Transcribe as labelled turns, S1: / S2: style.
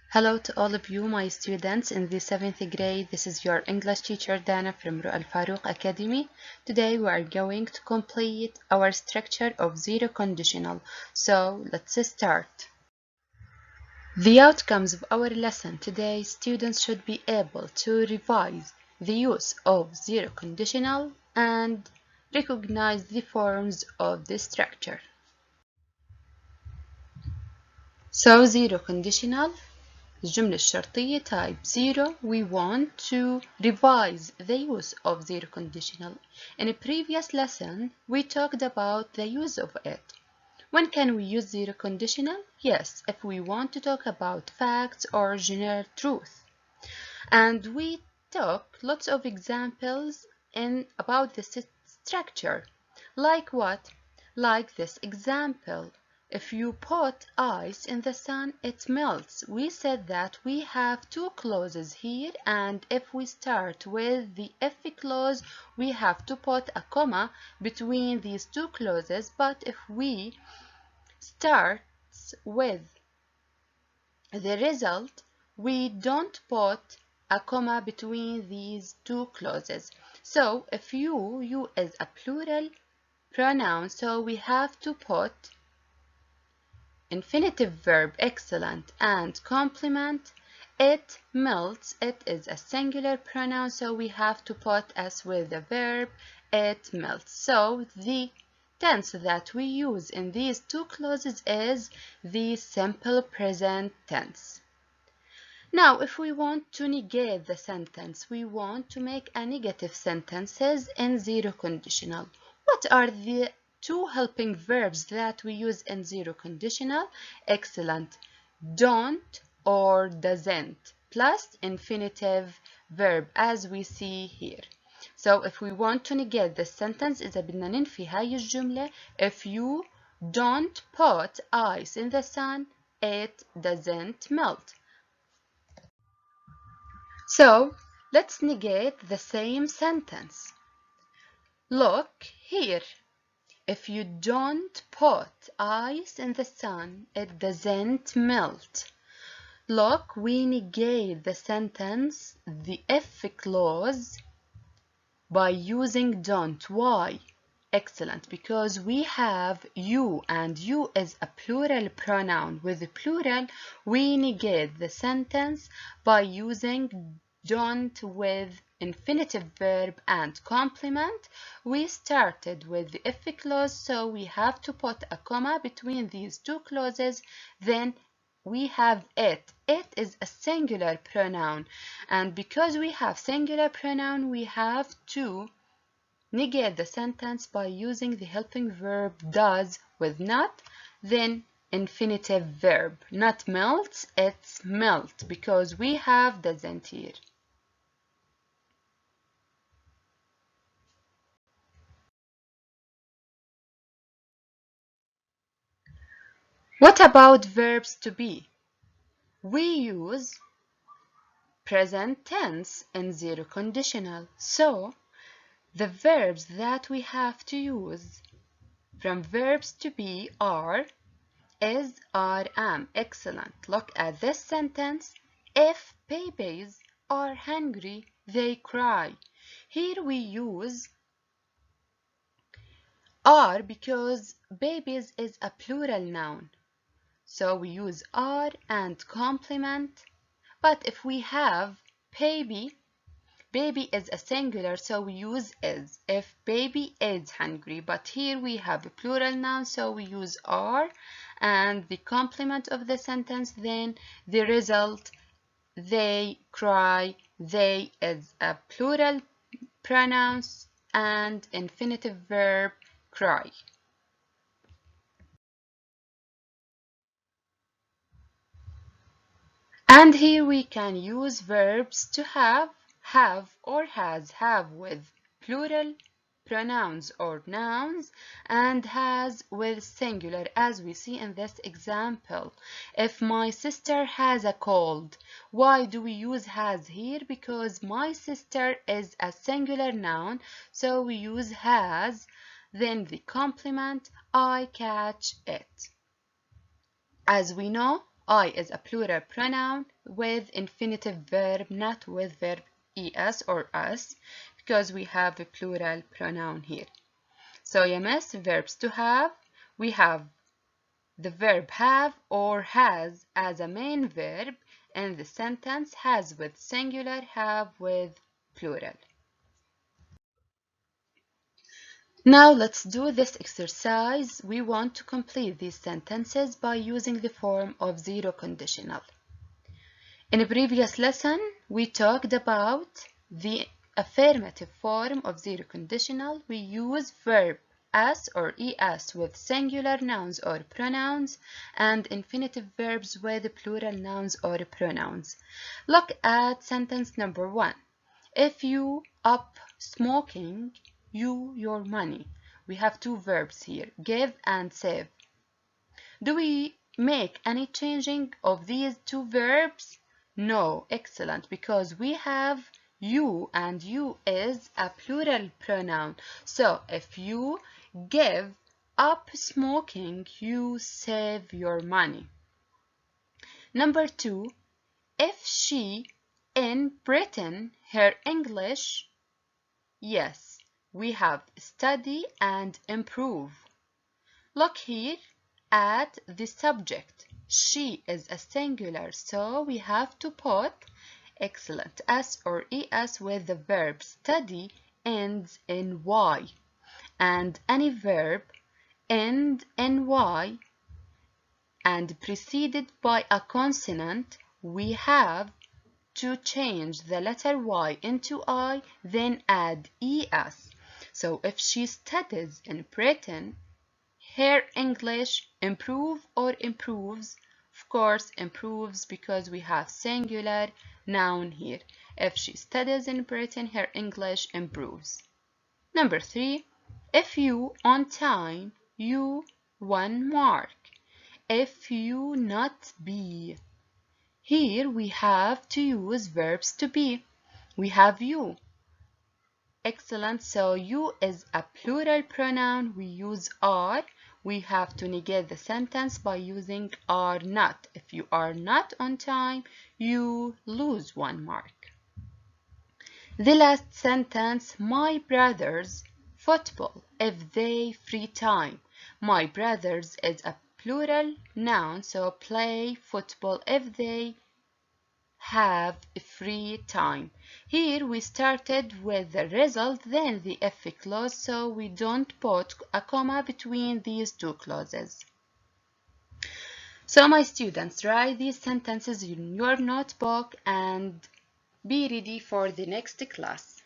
S1: Hello to all of you, my students in the 7th grade. This is your English teacher Dana from Ru'al Farouk Academy. Today we are going to complete our structure of zero conditional. So let's start. The outcomes of our lesson today, students should be able to revise the use of zero conditional and recognize the forms of the structure. So zero conditional, الجملة الشرطية type 0. We want to revise the use of zero conditional. In a previous lesson, we talked about the use of it. When can we use zero conditional? Yes, if we want to talk about facts or general truth. And we took lots of examples about this structure. Like what? Like this example. If you put ice in the sun, it melts. We said that we have two clauses here, and if we start with the if clause, we have to put a comma between these two clauses. But if we start with the result, we don't put a comma between these two clauses. So if you is a plural pronoun, so we have to put infinitive verb excellent and complement. It melts, it is a singular pronoun, so we have to put s with the verb it melts. So the tense that we use in these two clauses is the simple present tense. Now, if we want to negate the sentence, we want to make a negative sentences in zero conditional. What are the two helping verbs that we use in zero conditional? Excellent. Don't or doesn't plus infinitive verb as we see here. So if we want to negate this sentence, إذا بدنا ننفي هاي الجملة, if you don't put ice in the sun, it doesn't melt. So let's negate the same sentence. Look here. If you don't put ice in the sun, it doesn't melt. Look, we negate the sentence, the if clause, by using don't. Why? Excellent, because we have you, and you is a plural pronoun. With the plural, we negate the sentence by using don't with infinitive verb and complement. We started with the if clause, so we have to put a comma between these two clauses. Then we have it. It is a singular pronoun, and because we have singular pronoun, we have to negate the sentence by using the helping verb does with not, then infinitive verb. Not melts, it's melt, because we have doesn't here. What about verbs to be? We use present tense in zero conditional. So the verbs that we have to use from verbs to be are is, are, am. Excellent. Look at this sentence. If babies are hungry, they cry. Here we use are because babies is a plural noun. So we use are and complement. But if we have baby, baby is a singular, so we use is. If baby is hungry, but here we have a plural noun, so we use are, and the complement of the sentence, then the result, they cry. They is a plural pronoun and infinitive verb cry. And here we can use verbs to have or has, have with plural pronouns or nouns, and has with singular, as we see in this example. If my sister has a cold, why do we use has here? Because my sister is a singular noun, so we use has, then the complement, I catch it. As we know, I is a plural pronoun with infinitive verb, not with verb es or us, because we have a plural pronoun here. So yes, verbs to have, we have the verb have or has as a main verb in the sentence, has with singular, have with plural. Now let's do this exercise. We want to complete these sentences by using the form of zero conditional. In a previous lesson, we talked about the affirmative form of zero conditional. We use verb as or es with singular nouns or pronouns and infinitive verbs with plural nouns or pronouns. Look at sentence number 1. If you up smoking, you your money. We have two verbs here, give and save. Do we make any changing of these two verbs? No, excellent, because we have you, and you is a plural pronoun. So if you give up smoking, you save your money. Number 2, if she in Britain, her English, yes, we have study and improve. Look here at the subject. She is a singular, so we have to put excellent s or es with the verb. Study ends in y, and any verb end in y and preceded by a consonant, we have to change the letter y into I, then add es. So if she studies in Britain, her English improve or improves? Of course, improves, because we have singular noun here. If she studies in Britain, her English improves. Number 3, if you on time, you 1 mark. If you not be. Here we have to use verbs to be. We have you. Excellent. So you is a plural pronoun. We use are. We have to negate the sentence by using are not. If you are not on time, you lose 1 mark. The last sentence, my brothers football if they free time. My brothers is a plural noun, so play football if they have free time. Here we started with the result, then the if clause, so we don't put a comma between these two clauses. So my students, write these sentences in your notebook and be ready for the next class.